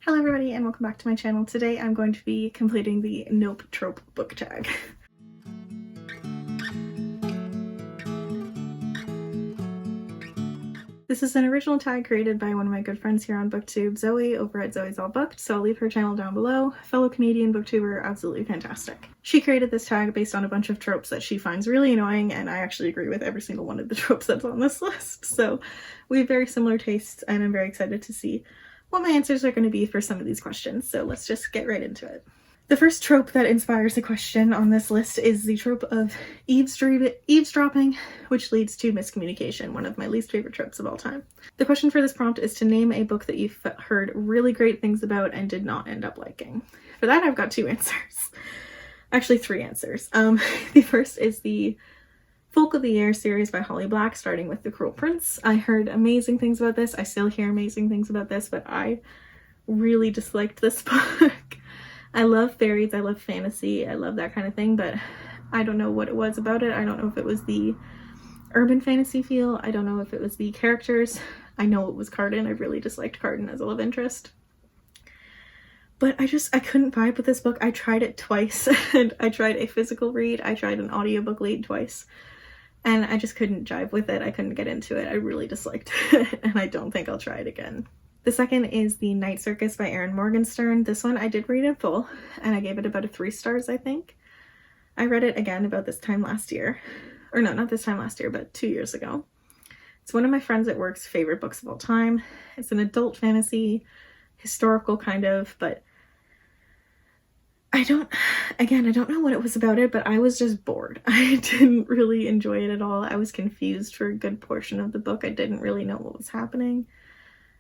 Hello everybody and welcome back to my channel. Today I'm going to be completing the Nope Trope Book Tag. This is an original tag created by one of my good friends here on BookTube, Zoe, over at Zoe's All Booked, so I'll leave her channel down below. Fellow Canadian booktuber, absolutely fantastic. She created this tag based on a bunch of tropes that she finds really annoying, and I actually agree with every single one of the tropes that's on this list, so we have very similar tastes and I'm very excited to see what my answers are going to be for some of these questions, so let's just get right into it. The first trope that inspires a question on this list is the trope of eavesdropping, which leads to miscommunication, one of my least favorite tropes of all time. The question for this prompt is to name a book that you've heard really great things about and did not end up liking. For that, I've got two answers. Actually, three answers. The first is the Folk of the Air series by Holly Black, starting with The Cruel Prince. I heard amazing things about this. I still hear amazing things about this, but I really disliked this book. I love fairies, I love fantasy, I love that kind of thing, but I don't know what it was about it. I don't know if it was the urban fantasy feel. I don't know if it was the characters. I know it was Carden. I really disliked Carden as a love interest. But I couldn't vibe with this book. I tried it twice, and I tried a physical read, I tried an audiobook read twice, and I just couldn't jive with it. I couldn't get into it. I really disliked it, and I don't think I'll try it again. The second is The Night Circus by Erin Morgenstern. This one I did read in full, and I gave it about 3 stars, I think. I read it again about this time last year. Or no, not this time last year, but 2 years ago. It's one of my friends at work's favorite books of all time. It's an adult fantasy, historical kind of, but I don't know what it was about it, but I was just bored. I didn't really enjoy it at all. I was confused for a good portion of the book. I didn't really know what was happening.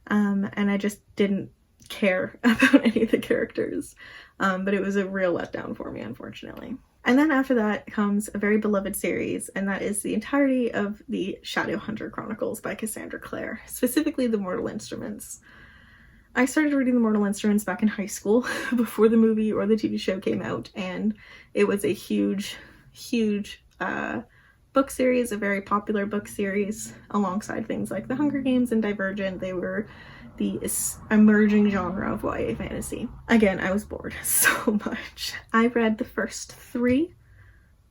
And I just didn't care about any of the characters. But it was a real letdown for me, unfortunately. And then after that comes a very beloved series, and that is the entirety of the Shadowhunter Chronicles by Cassandra Clare, specifically The Mortal Instruments. I started reading The Mortal Instruments back in high school before the movie or the TV show came out, and it was a huge book series, a very popular book series, alongside things like The Hunger Games and Divergent. They were the emerging genre of YA fantasy. Again, I was bored so much. I read the first 3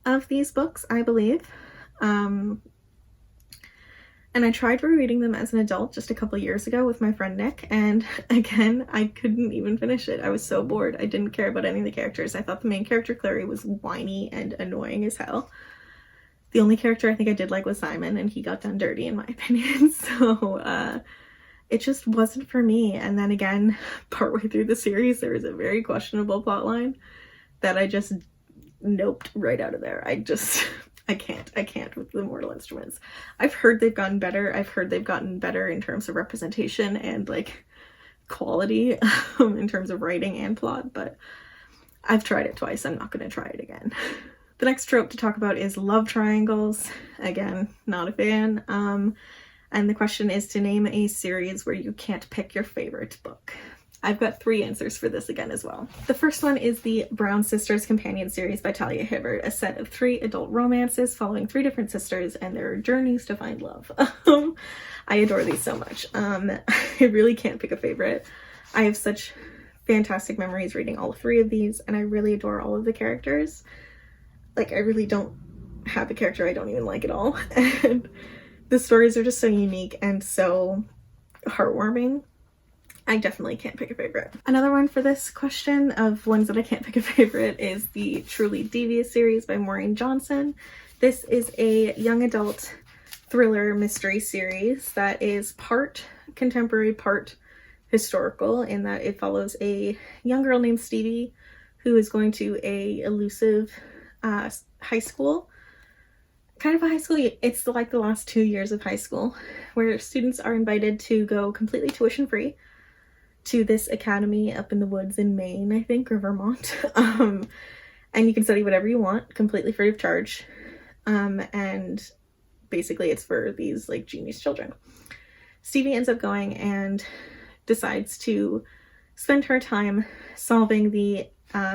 of these books, I believe. And I tried rereading them as an adult just a couple years ago with my friend Nick, and again, I couldn't even finish it. I was so bored. I didn't care about any of the characters. I thought the main character, Clary, was whiny and annoying as hell. The only character I think I did like was Simon, and he got done dirty in my opinion, so it just wasn't for me. And then again, partway through the series, there was a very questionable plotline that I just noped right out of there. I can't with The Mortal Instruments. I've heard they've gotten better. I've heard they've gotten better in terms of representation and like quality in terms of writing and plot, but I've tried it twice. I'm not going to try it again. The next trope to talk about is love triangles. Again, not a fan. And the question is to name a series where you can't pick your favorite book. I've got 3 answers for this again as well. The first one is the Brown Sisters Companion series by Talia Hibbert, a set of 3 adult romances following 3 different sisters and their journeys to find love. I adore these so much. I really can't pick a favorite. I have such fantastic memories reading all 3 of these, and I really adore all of the characters. Like, I really don't have a character I don't even like at all. And the stories are just so unique and so heartwarming. I definitely can't pick a favorite. Another one for this question of ones that I can't pick a favorite is the Truly Devious series by Maureen Johnson. This is a young adult thriller mystery series that is part contemporary, part historical, in that it follows a young girl named Stevie who is going to a elusive high school. Kind of a high school, it's like the last 2 years of high school, where students are invited to go completely tuition free to this academy up in the woods in Maine, I think, or Vermont. And you can study whatever you want, completely free of charge. And basically it's for these like genius children. Stevie ends up going and decides to spend her time solving the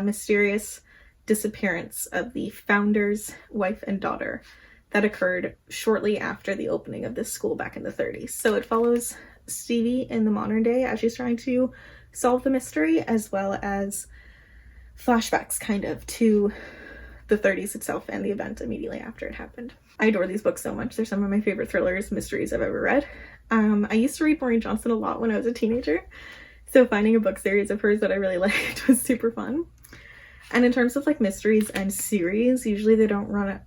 mysterious disappearance of the founder's wife and daughter that occurred shortly after the opening of this school back in the 30s. So it follows Stevie in the modern day as she's trying to solve the mystery, as well as flashbacks kind of to the 30s itself and the event immediately after it happened. I adore these books so much. They're some of my favorite thrillers, mysteries I've ever read. I used to read Maureen Johnson a lot when I was a teenager, so finding a book series of hers that I really liked was super fun. And in terms of like mysteries and series, usually they don't run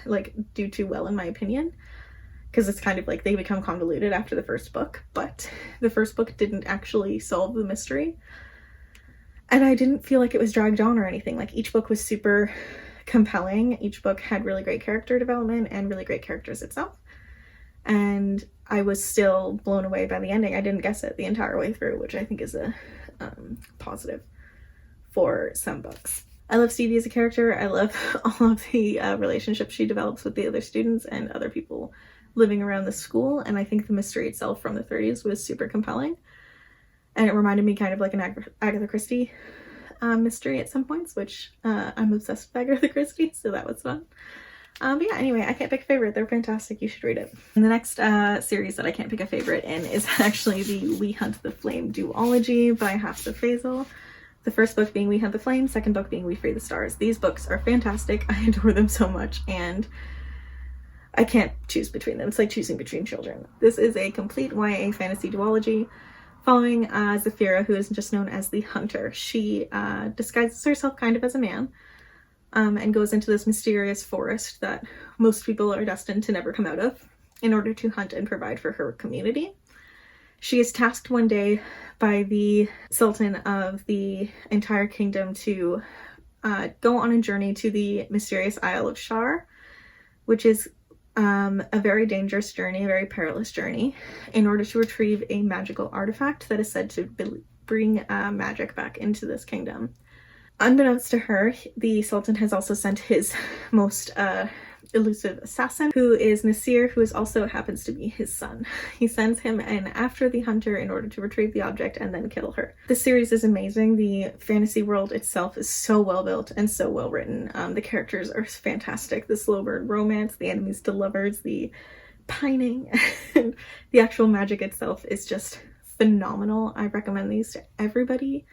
like do too well in my opinion, because it's kind of like they become convoluted after the first book, but the first book didn't actually solve the mystery. And I didn't feel like it was dragged on or anything. Like each book was super compelling. Each book had really great character development and really great characters itself. And I was still blown away by the ending. I didn't guess it the entire way through, which I think is a positive for some books. I love Stevie as a character. I love all of the relationships she develops with the other students and other people living around the school. And I think the mystery itself from the 30s was super compelling. And it reminded me kind of like an Agatha Christie mystery at some points, which I'm obsessed with Agatha Christie, so that was fun. But yeah, anyway, I can't pick a favorite. They're fantastic. You should read it. And the next series that I can't pick a favorite in is actually the We Hunt the Flame duology by Hafsa Faisal. The first book being We Hunt the Flame, second book being We Free the Stars. These books are fantastic. I adore them so much, and I can't choose between them. It's like choosing between children. This is a complete YA fantasy duology following Zafira, who is just known as the Hunter. She disguises herself kind of as a man, and goes into this mysterious forest that most people are destined to never come out of in order to hunt and provide for her community. She is tasked one day by the Sultan of the entire kingdom to go on a journey to the mysterious Isle of Shar, which is a very dangerous journey, a very perilous journey, in order to retrieve a magical artifact that is said to bring magic back into this kingdom. Unbeknownst to her, the Sultan has also sent his most elusive assassin, who is Nasir, who also happens to be his son. He sends him in after the hunter in order to retrieve the object and then kill her. This series is amazing. The fantasy world itself is so well built and so well written. The characters are fantastic. The slow burn romance, the enemies to lovers, the pining, and the actual magic itself is just phenomenal. I recommend these to everybody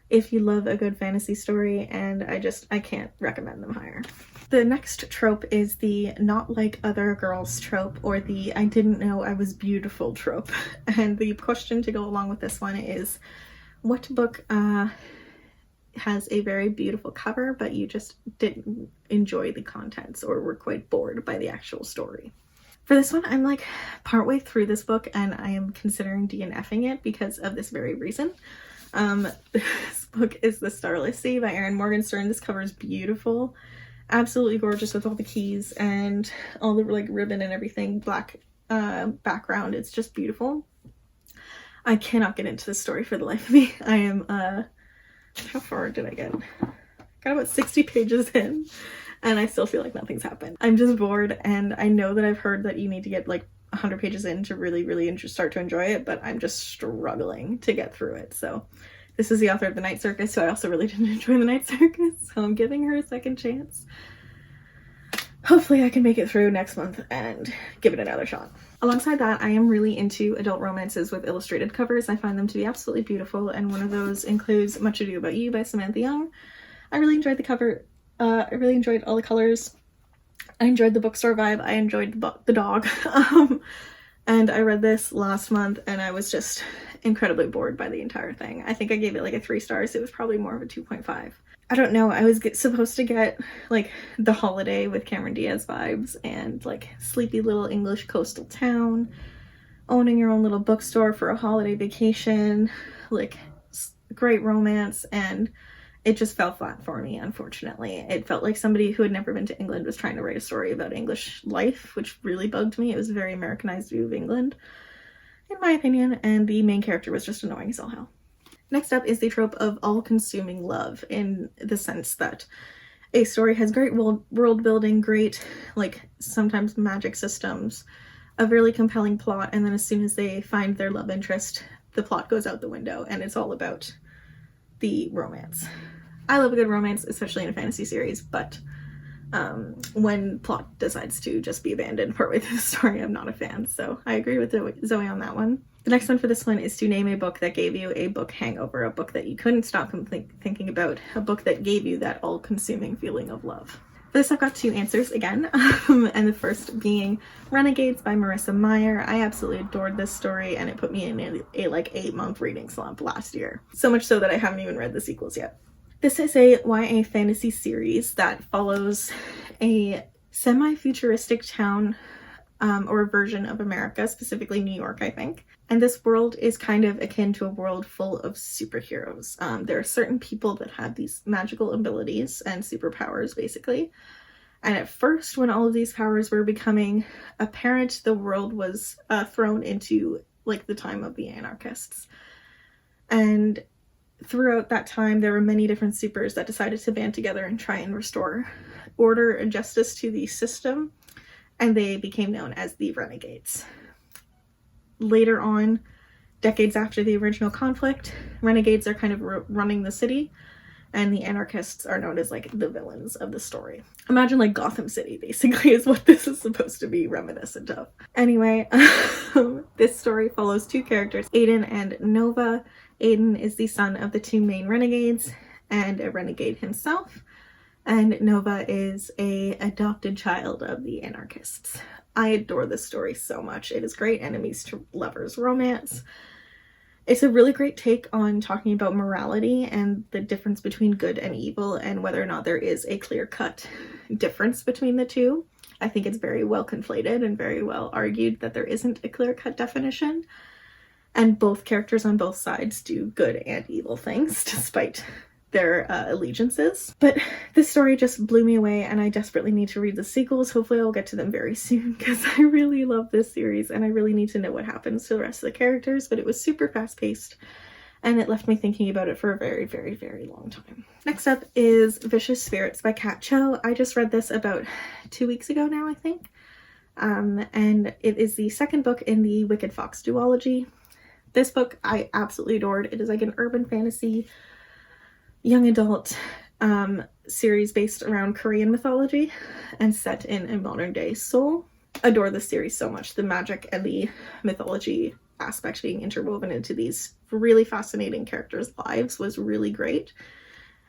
if you love a good fantasy story, and I can't recommend them higher. The next trope is the not like other girls trope, or the I didn't know I was beautiful trope. And the question to go along with this one is, what book has a very beautiful cover, but you just didn't enjoy the contents or were quite bored by the actual story? For this one, I'm like partway through this book and I am considering DNFing it because of this very reason. This book is The Starless Sea by Erin Morgenstern. This cover is beautiful, absolutely gorgeous, with all the keys and all the like ribbon and everything, black background. It's just beautiful. I cannot get into this story for the life of me. I am how far did I get? Got about 60 pages in and I still feel like nothing's happened. I'm just bored, and I know that I've heard that you need to get like 100 pages in to really start to enjoy it, but I'm just struggling to get through it. So this is the author of The Night Circus, so I also really didn't enjoy The Night Circus, so I'm giving her a second chance. Hopefully I can make it through next month and give it another shot. Alongside that, I am really into adult romances with illustrated covers. I find them to be absolutely beautiful, and one of those includes Much Ado About You by Samantha Young. I really enjoyed the cover. I really enjoyed all the colors. I enjoyed the bookstore vibe. I enjoyed the dog. And I read this last month and I was just incredibly bored by the entire thing. I think I gave it like a 3 stars. It was probably more of a 2.5. I don't know. I was supposed to get like The Holiday with Cameron Diaz vibes and like sleepy little English coastal town, owning your own little bookstore for a holiday vacation, like great romance, and it just fell flat for me, unfortunately. It felt like somebody who had never been to England was trying to write a story about English life, which really bugged me. It was a very Americanized view of England, in my opinion, and the main character was just annoying as all hell. Next up is the trope of all-consuming love, in the sense that a story has great world building, great, like, sometimes magic systems, a really compelling plot, and then as soon as they find their love interest, the plot goes out the window, and it's all about the romance. I love a good romance, especially in a fantasy series, but when plot decides to just be abandoned partway through the story, I'm not a fan. So I agree with Zoe on that one. The next one for this one is to name a book that gave you a book hangover, a book that you couldn't stop thinking about, a book that gave you that all-consuming feeling of love. For this, I've got 2 answers again, and the first being Renegades by Marissa Meyer. I absolutely adored this story, and it put me in a like 8-month reading slump last year. So much so that I haven't even read the sequels yet. This is a YA fantasy series that follows a semi-futuristic town or a version of America, specifically New York, I think. And this world is kind of akin to a world full of superheroes. There are certain people that have these magical abilities and superpowers, basically. And at first, when all of these powers were becoming apparent, the world was thrown into like the time of the anarchists. And throughout that time, there were many different supers that decided to band together and try and restore order and justice to the system. And they became known as the Renegades. Later on, decades after the original conflict, Renegades are kind of running the city, and the anarchists are known as like the villains of the story. Imagine like Gotham City, basically, is what this is supposed to be reminiscent of. Anyway, this story follows 2 characters, Aiden and Nova. Aiden is the son of the 2 main renegades and a renegade himself. And Nova is a adopted child of the anarchists. I adore this story so much. It is great enemies to lovers romance. It's a really great take on talking about morality and the difference between good and evil and whether or not there is a clear-cut difference between the two. I think it's very well conflated and very well argued that there isn't a clear-cut definition. And both characters on both sides do good and evil things despite their allegiances. But this story just blew me away, and I desperately need to read the sequels. Hopefully I'll get to them very soon, because I really love this series and I really need to know what happens to the rest of the characters. But it was super fast-paced and it left me thinking about it for a very, very, very long time. Next up is Vicious Spirits by Kat Cho. I just read this about 2 weeks ago now, I think. And it is the second book in the Wicked Fox duology. This book I absolutely adored. It is like an urban fantasy young adult series based around Korean mythology and set in a modern day Seoul. Adore this series so much. The magic and the mythology aspect being interwoven into these really fascinating characters' lives was really great.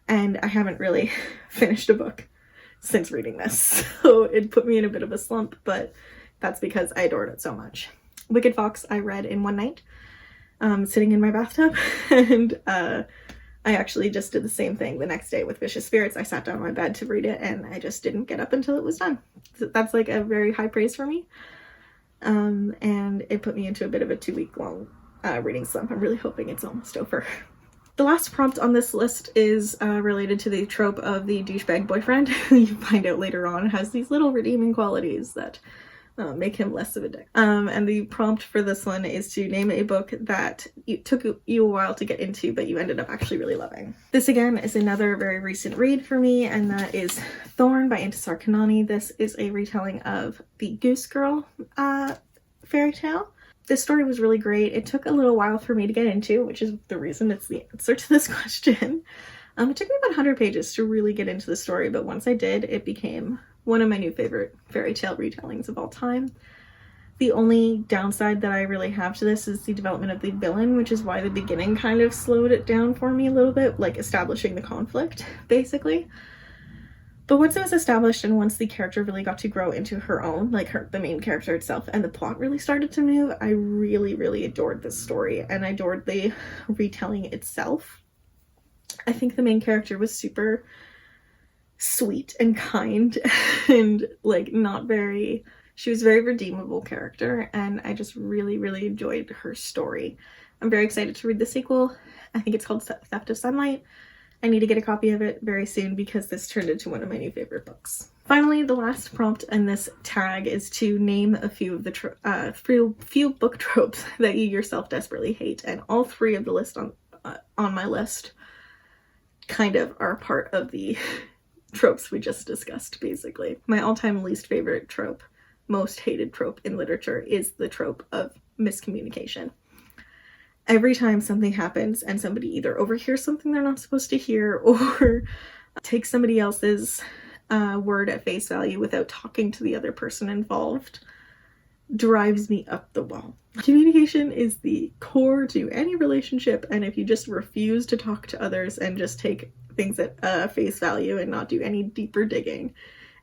And I haven't really finished a book since reading this, so it put me in a bit of a slump, but that's because I adored it so much. Wicked Fox I read in one night, sitting in my bathtub, and I actually just did the same thing the next day with Vicious Spirits. I sat down on my bed to read it and I just didn't get up until it was done. So that's like a very high praise for me. And it put me into a bit of a 2-week long reading slump. I'm really hoping it's almost over. The last prompt on this list is related to the trope of the douchebag boyfriend, who you find out later on has these little redeeming qualities that make him less of a dick. And the prompt for this one is to name a book that took you a while to get into, but you ended up actually really loving. This again is another very recent read for me, and that is Thorn by Intisar Kanani. This is a retelling of the Goose Girl fairy tale. This story was really great. It took a little while for me to get into, which is the reason it's the answer to this question. It took me about 100 pages to really get into the story, but once I did, it became one of my new favorite fairy tale retellings of all time. The only downside that I really have to this is the development of the villain, which is why the beginning kind of slowed it down for me a little bit, like establishing the conflict, basically. But once it was established and once the character really got to grow into her own, like the main character itself, and the plot really started to move, I really, really adored this story, and I adored the retelling itself. I think the main character was super sweet and kind and like she was a very redeemable character, and I just really, really enjoyed her story. I'm very excited to read the sequel. I think it's called Theft of Sunlight. I need to get a copy of it very soon because this turned into one of my new favorite books. Finally, the last prompt in this tag is to name a few of the few book tropes that you yourself desperately hate, and all 3 of the list on my list kind of are part of the tropes we just discussed, basically. My all-time least favorite trope, most hated trope in literature, is the trope of miscommunication. Every time something happens and somebody either overhears something they're not supposed to hear or takes somebody else's word at face value without talking to the other person involved, drives me up the wall. Communication is the core to any relationship, and if you just refuse to talk to others and just take things at face value and not do any deeper digging,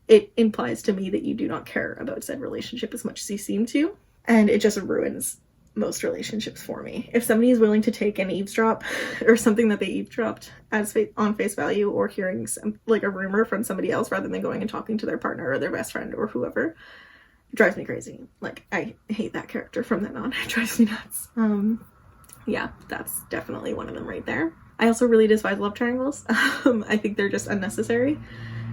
it implies to me that you do not care about said relationship as much as you seem to, and it just ruins most relationships for me. If somebody is willing to take an eavesdrop or something that they eavesdropped as on face value, or hearing like a rumor from somebody else rather than going and talking to their partner or their best friend or whoever, it drives me crazy. Like, I hate that character from then on. It drives me nuts. Yeah, that's definitely one of them right there. I also really despise love triangles. I think they're just unnecessary.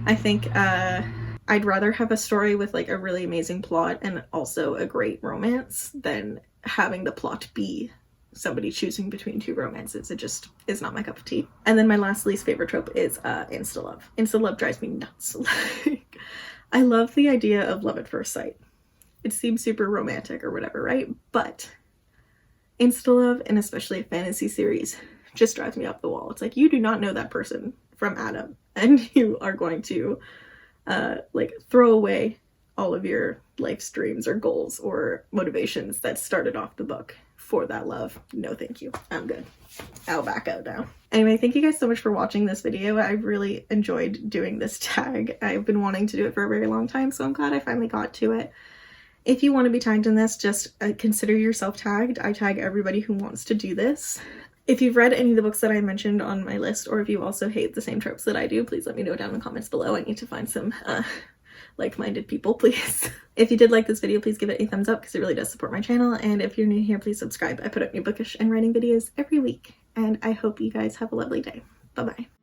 I think I'd rather have a story with like a really amazing plot and also a great romance than having the plot be somebody choosing between two romances. It just is not my cup of tea. And then my last least favorite trope is insta love. Insta love drives me nuts. Like, I love the idea of love at first sight. It seems super romantic or whatever, right? But insta love, and especially a fantasy series, just drives me up the wall. It's like, you do not know that person from Adam, and you are going to like throw away all of your life's dreams or goals or motivations that started off the book for that love. No thank you, I'm good. I'll back out now. Anyway, thank you guys so much for watching this video. I really enjoyed doing this tag. I've been wanting to do it for a very long time, so I'm glad I finally got to it. If you want to be tagged in this, just consider yourself tagged. I tag everybody who wants to do this. If you've read any of the books that I mentioned on my list, or if you also hate the same tropes that I do, please let me know down in the comments below. I need to find some like-minded people, please. If you did like this video, please give it a thumbs up because it really does support my channel. And if you're new here, please subscribe. I put up new bookish and writing videos every week. And I hope you guys have a lovely day. Bye-bye.